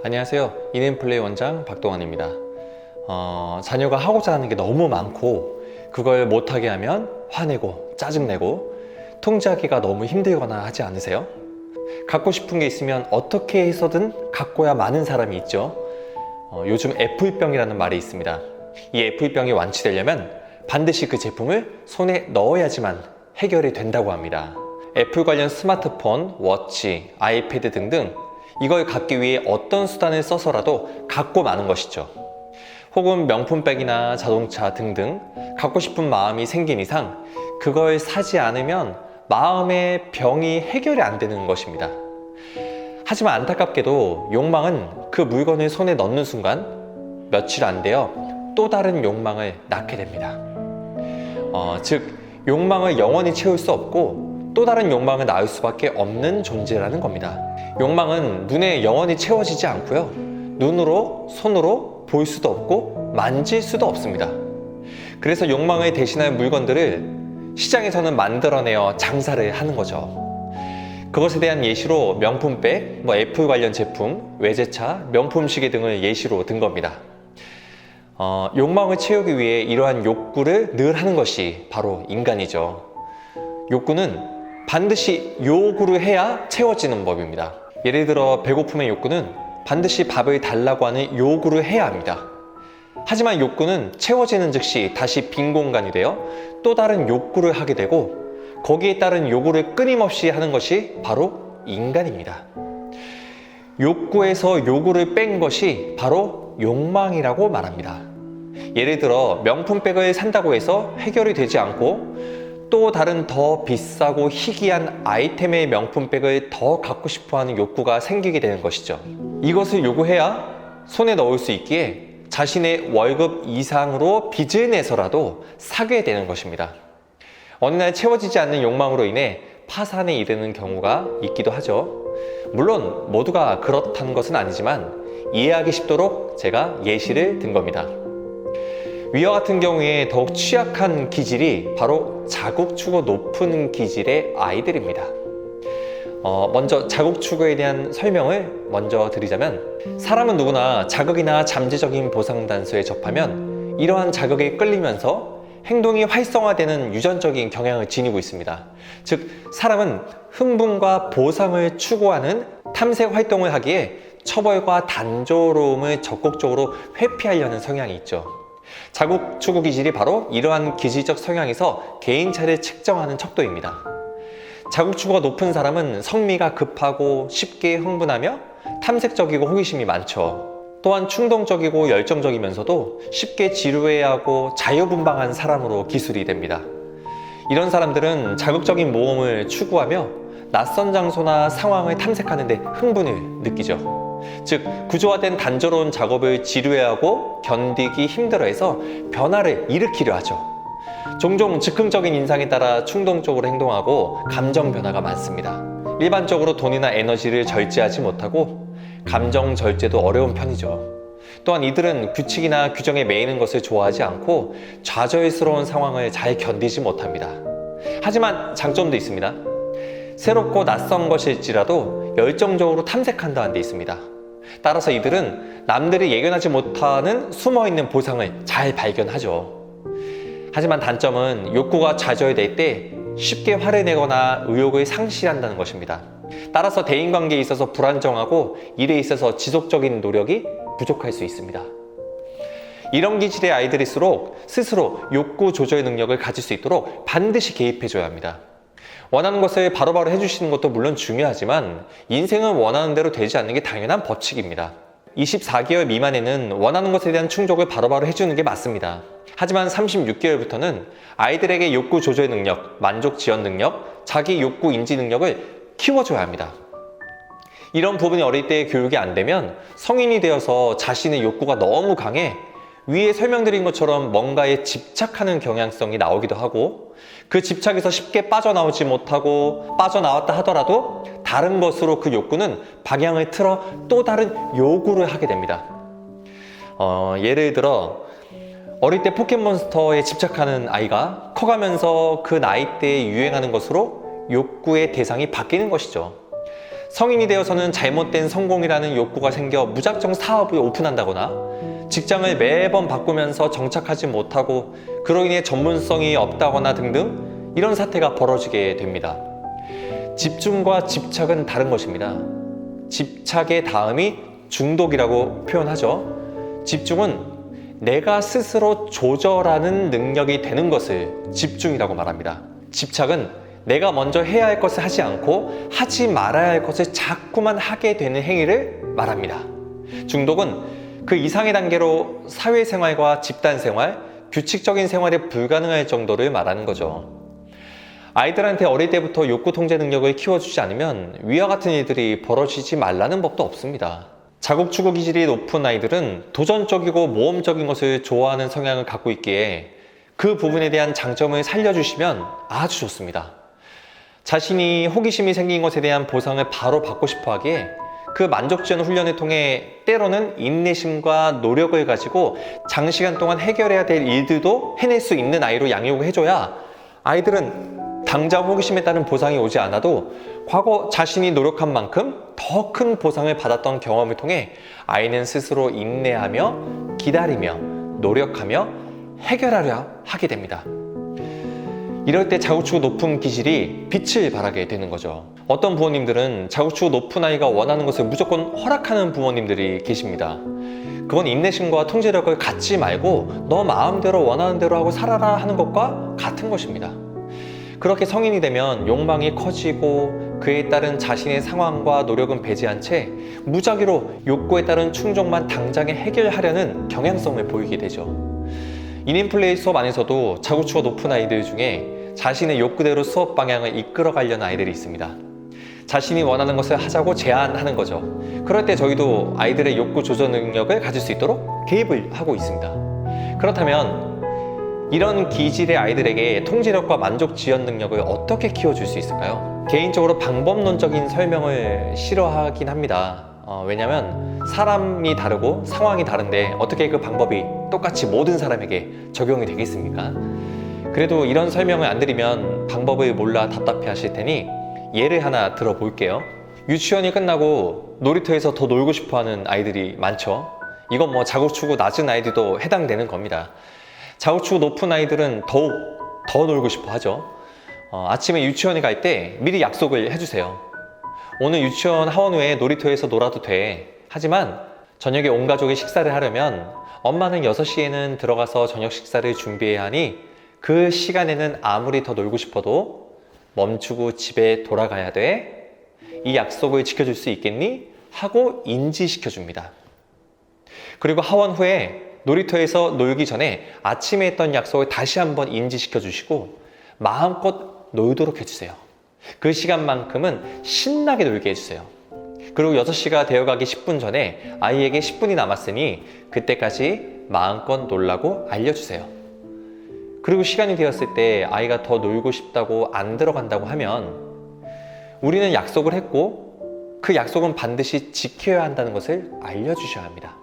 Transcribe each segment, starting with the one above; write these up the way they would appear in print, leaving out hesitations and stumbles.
안녕하세요. 인앤플레이 원장 박동환입니다. 자녀가 하고자 하는 게 너무 많고 그걸 못하게 하면 화내고 짜증내고 통제하기가 너무 힘들거나 하지 않으세요? 갖고 싶은 게 있으면 어떻게 해서든 갖고야 마는 사람이 있죠. 요즘 F병이라는 말이 있습니다. 이 F병이 완치되려면 반드시 그 제품을 손에 넣어야지만 해결이 된다고 합니다. 애플 관련 스마트폰, 워치, 아이패드 등등 이걸 갖기 위해 어떤 수단을 써서라도 갖고 마는 것이죠. 혹은 명품백이나 자동차 등등 갖고 싶은 마음이 생긴 이상 그걸 사지 않으면 마음의 병이 해결이 안 되는 것입니다. 하지만 안타깝게도 욕망은 그 물건을 손에 넣는 순간 며칠 안 되어 또 다른 욕망을 낳게 됩니다. 즉 욕망을 영원히 채울 수 없고 또 다른 욕망을 낳을 수밖에 없는 존재라는 겁니다. 욕망은 눈에 영원히 채워지지 않고요. 눈으로, 손으로 볼 수도 없고 만질 수도 없습니다. 그래서 욕망을 대신할 물건들을 시장에서는 만들어내어 장사를 하는 거죠. 그것에 대한 예시로 명품백, 애플 관련 제품, 외제차, 명품 시계 등을 예시로 든 겁니다. 욕망을 채우기 위해 이러한 욕구를 늘 하는 것이 바로 인간이죠. 욕구는 반드시 요구를 해야 채워지는 법입니다. 예를 들어 배고픔의 욕구는 반드시 밥을 달라고 하는 요구를 해야 합니다. 하지만 욕구는 채워지는 즉시 다시 빈 공간이 되어 또 다른 욕구를 하게 되고 거기에 따른 요구를 끊임없이 하는 것이 바로 인간입니다. 욕구에서 요구를 뺀 것이 바로 욕망이라고 말합니다. 예를 들어 명품백을 산다고 해서 해결이 되지 않고 또 다른 더 비싸고 희귀한 아이템의 명품백을 더 갖고 싶어하는 욕구가 생기게 되는 것이죠. 이것을 요구해야 손에 넣을 수 있기에 자신의 월급 이상으로 빚을 내서라도 사게 되는 것입니다. 어느 날 채워지지 않는 욕망으로 인해 파산에 이르는 경우가 있기도 하죠. 물론 모두가 그렇다는 것은 아니지만 이해하기 쉽도록 제가 예시를 든 겁니다. 위와 같은 경우에 더욱 취약한 기질이 바로 자국추구 높은 기질의 아이들입니다. 먼저 자국추구에 대한 설명을 먼저 드리자면 사람은 누구나 자극이나 잠재적인 보상 단서에 접하면 이러한 자극에 끌리면서 행동이 활성화되는 유전적인 경향을 지니고 있습니다. 즉 사람은 흥분과 보상을 추구하는 탐색 활동을 하기에 처벌과 단조로움을 적극적으로 회피하려는 성향이 있죠. 자국추구 기질이 바로 이러한 기질적 성향에서 개인차를 측정하는 척도입니다. 자국추구가 높은 사람은 성미가 급하고 쉽게 흥분하며 탐색적이고 호기심이 많죠. 또한 충동적이고 열정적이면서도 쉽게 지루해하고 자유분방한 사람으로 기술이 됩니다. 이런 사람들은 자극적인 모험을 추구하며 낯선 장소나 상황을 탐색하는 데 흥분을 느끼죠. 즉 구조화된 단조로운 작업을 지루해하고 견디기 힘들어해서 변화를 일으키려 하죠. 종종 즉흥적인 인상에 따라 충동적으로 행동하고 감정 변화가 많습니다. 일반적으로 돈이나 에너지를 절제하지 못하고 감정 절제도 어려운 편이죠. 또한 이들은 규칙이나 규정에 매이는 것을 좋아하지 않고 좌절스러운 상황을 잘 견디지 못합니다. 하지만 장점도 있습니다. 새롭고 낯선 것일지라도 열정적으로 탐색한다는 데 있습니다. 따라서 이들은 남들이 예견하지 못하는 숨어있는 보상을 잘 발견하죠. 하지만 단점은 욕구가 좌절될 때 쉽게 화를 내거나 의욕을 상실한다는 것입니다. 따라서 대인관계에 있어서 불안정하고 일에 있어서 지속적인 노력이 부족할 수 있습니다. 이런 기질의 아이들일수록 스스로 욕구 조절 능력을 가질 수 있도록 반드시 개입해줘야 합니다. 원하는 것을 바로바로 해주시는 것도 물론 중요하지만 인생은 원하는 대로 되지 않는 게 당연한 법칙입니다. 24개월 미만에는 원하는 것에 대한 충족을 바로바로 해주는 게 맞습니다. 하지만 36개월부터는 아이들에게 욕구 조절 능력, 만족 지원 능력, 자기 욕구 인지 능력을 키워줘야 합니다. 이런 부분이 어릴 때 교육이 안 되면 성인이 되어서 자신의 욕구가 너무 강해 위에 설명드린 것처럼 뭔가에 집착하는 경향성이 나오기도 하고 그 집착에서 쉽게 빠져나오지 못하고 빠져나왔다 하더라도 다른 것으로 그 욕구는 방향을 틀어 또 다른 요구를 하게 됩니다. 예를 들어 어릴 때 포켓몬스터에 집착하는 아이가 커가면서 그 나이대에 유행하는 것으로 욕구의 대상이 바뀌는 것이죠. 성인이 되어서는 잘못된 성공이라는 욕구가 생겨 무작정 사업을 오픈한다거나 직장을 매번 바꾸면서 정착하지 못하고 그로 인해 전문성이 없다거나 등등 이런 사태가 벌어지게 됩니다. 집중과 집착은 다른 것입니다. 집착의 다음이 중독이라고 표현하죠. 집중은 내가 스스로 조절하는 능력이 되는 것을 집중이라고 말합니다. 집착은 내가 먼저 해야 할 것을 하지 않고 하지 말아야 할 것을 자꾸만 하게 되는 행위를 말합니다. 중독은 그 이상의 단계로 사회생활과 집단생활, 규칙적인 생활이 불가능할 정도를 말하는 거죠. 아이들한테 어릴 때부터 욕구 통제 능력을 키워주지 않으면 위와 같은 일들이 벌어지지 말라는 법도 없습니다. 자국추구 기질이 높은 아이들은 도전적이고 모험적인 것을 좋아하는 성향을 갖고 있기에 그 부분에 대한 장점을 살려주시면 아주 좋습니다. 자신이 호기심이 생긴 것에 대한 보상을 바로 받고 싶어 하기에 그 만족지원 훈련을 통해 때로는 인내심과 노력을 가지고 장시간 동안 해결해야 될 일들도 해낼 수 있는 아이로 양육을 해줘야 아이들은 당장 호기심에 따른 보상이 오지 않아도 과거 자신이 노력한 만큼 더 큰 보상을 받았던 경험을 통해 아이는 스스로 인내하며 기다리며 노력하며 해결하려 하게 됩니다. 이럴 때 자구추구 높은 기질이 빛을 발하게 되는 거죠. 어떤 부모님들은 자구추구 높은 아이가 원하는 것을 무조건 허락하는 부모님들이 계십니다. 그건 인내심과 통제력을 갖지 말고 너 마음대로 원하는 대로 하고 살아라 하는 것과 같은 것입니다. 그렇게 성인이 되면 욕망이 커지고 그에 따른 자신의 상황과 노력은 배제한 채 무작위로 욕구에 따른 충족만 당장에 해결하려는 경향성을 보이게 되죠. 인인플레이 수업 안에서도 자구추가 높은 아이들 중에 자신의 욕구대로 수업 방향을 이끌어가려는 아이들이 있습니다. 자신이 원하는 것을 하자고 제안하는 거죠. 그럴 때 저희도 아이들의 욕구 조절 능력을 가질 수 있도록 개입을 하고 있습니다. 그렇다면 이런 기질의 아이들에게 통제력과 만족 지연 능력을 어떻게 키워줄 수 있을까요? 개인적으로 방법론적인 설명을 싫어하긴 합니다. 왜냐면 사람이 다르고 상황이 다른데 어떻게 그 방법이 똑같이 모든 사람에게 적용이 되겠습니까? 그래도 이런 설명을 안 드리면 방법을 몰라 답답해 하실 테니 예를 하나 들어볼게요. 유치원이 끝나고 놀이터에서 더 놀고 싶어 하는 아이들이 많죠. 이건 뭐 자구추구 낮은 아이들도 해당되는 겁니다. 자구추구 높은 아이들은 더욱 더 놀고 싶어 하죠. 아침에 유치원에 갈 때 미리 약속을 해주세요. 오늘 유치원 하원 후에 놀이터에서 놀아도 돼. 하지만 저녁에 온 가족이 식사를 하려면 엄마는 6시에는 들어가서 저녁 식사를 준비해야 하니 그 시간에는 아무리 더 놀고 싶어도 멈추고 집에 돌아가야 돼. 이 약속을 지켜줄 수 있겠니? 하고 인지시켜줍니다. 그리고 하원 후에 놀이터에서 놀기 전에 아침에 했던 약속을 다시 한번 인지시켜 주시고 마음껏 놀도록 해주세요. 그 시간만큼은 신나게 놀게 해주세요. 그리고 6시가 되어가기 10분 전에 아이에게 10분이 남았으니 그때까지 마음껏 놀라고 알려주세요. 그리고 시간이 되었을 때 아이가 더 놀고 싶다고 안 들어간다고 하면 우리는 약속을 했고 그 약속은 반드시 지켜야 한다는 것을 알려주셔야 합니다.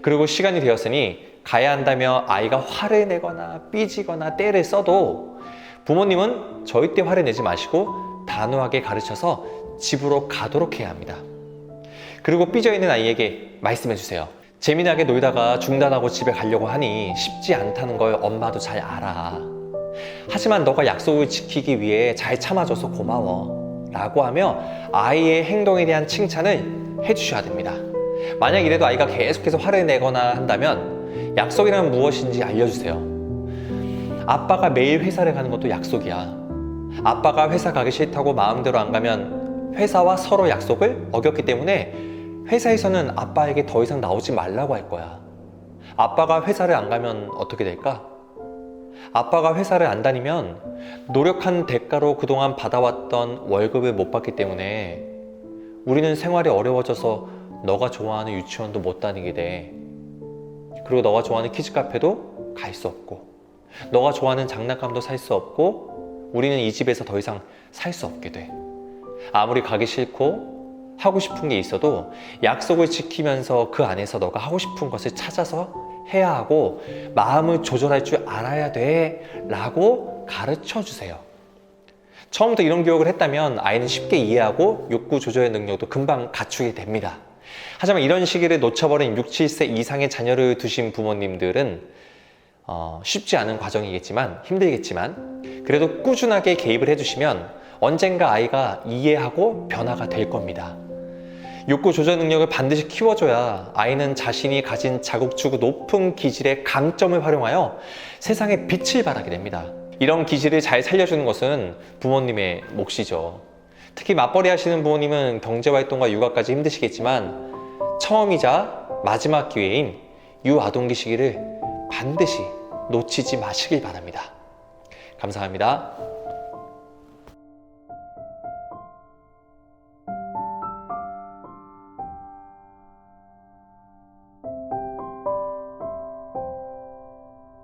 그리고 시간이 되었으니 가야 한다며 아이가 화를 내거나 삐지거나 떼를 써도 부모님은 절대 화를 내지 마시고 단호하게 가르쳐서 집으로 가도록 해야 합니다. 그리고 삐져있는 아이에게 말씀해 주세요. 재미나게 놀다가 중단하고 집에 가려고 하니 쉽지 않다는 걸 엄마도 잘 알아. 하지만 너가 약속을 지키기 위해 잘 참아줘서 고마워 라고 하며 아이의 행동에 대한 칭찬을 해주셔야 됩니다. 만약 이래도 아이가 계속해서 화를 내거나 한다면 약속이란 무엇인지 알려주세요. 아빠가 매일 회사를 가는 것도 약속이야. 아빠가 회사 가기 싫다고 마음대로 안 가면 회사와 서로 약속을 어겼기 때문에 회사에서는 아빠에게 더 이상 나오지 말라고 할 거야. 아빠가 회사를 안 가면 어떻게 될까? 아빠가 회사를 안 다니면 노력한 대가로 그동안 받아왔던 월급을 못 받기 때문에 우리는 생활이 어려워져서 너가 좋아하는 유치원도 못 다니게 돼. 그리고 너가 좋아하는 키즈 카페도 갈 수 없고 너가 좋아하는 장난감도 살 수 없고 우리는 이 집에서 더 이상 살 수 없게 돼. 아무리 가기 싫고 하고 싶은 게 있어도 약속을 지키면서 그 안에서 너가 하고 싶은 것을 찾아서 해야 하고 마음을 조절할 줄 알아야 돼 라고 가르쳐 주세요. 처음부터 이런 교육을 했다면 아이는 쉽게 이해하고 욕구 조절의 능력도 금방 갖추게 됩니다. 하지만 이런 시기를 놓쳐버린 6, 7세 이상의 자녀를 두신 부모님들은 쉽지 않은 과정이겠지만, 힘들겠지만 그래도 꾸준하게 개입을 해주시면 언젠가 아이가 이해하고 변화가 될 겁니다. 욕구 조절 능력을 반드시 키워줘야 아이는 자신이 가진 자국지구 높은 기질의 강점을 활용하여 세상에 빛을 발하게 됩니다. 이런 기질을 잘 살려주는 것은 부모님의 몫이죠. 특히 맞벌이 하시는 부모님은 경제활동과 육아까지 힘드시겠지만 처음이자 마지막 기회인 유아동기 시기를 반드시 놓치지 마시길 바랍니다. 감사합니다.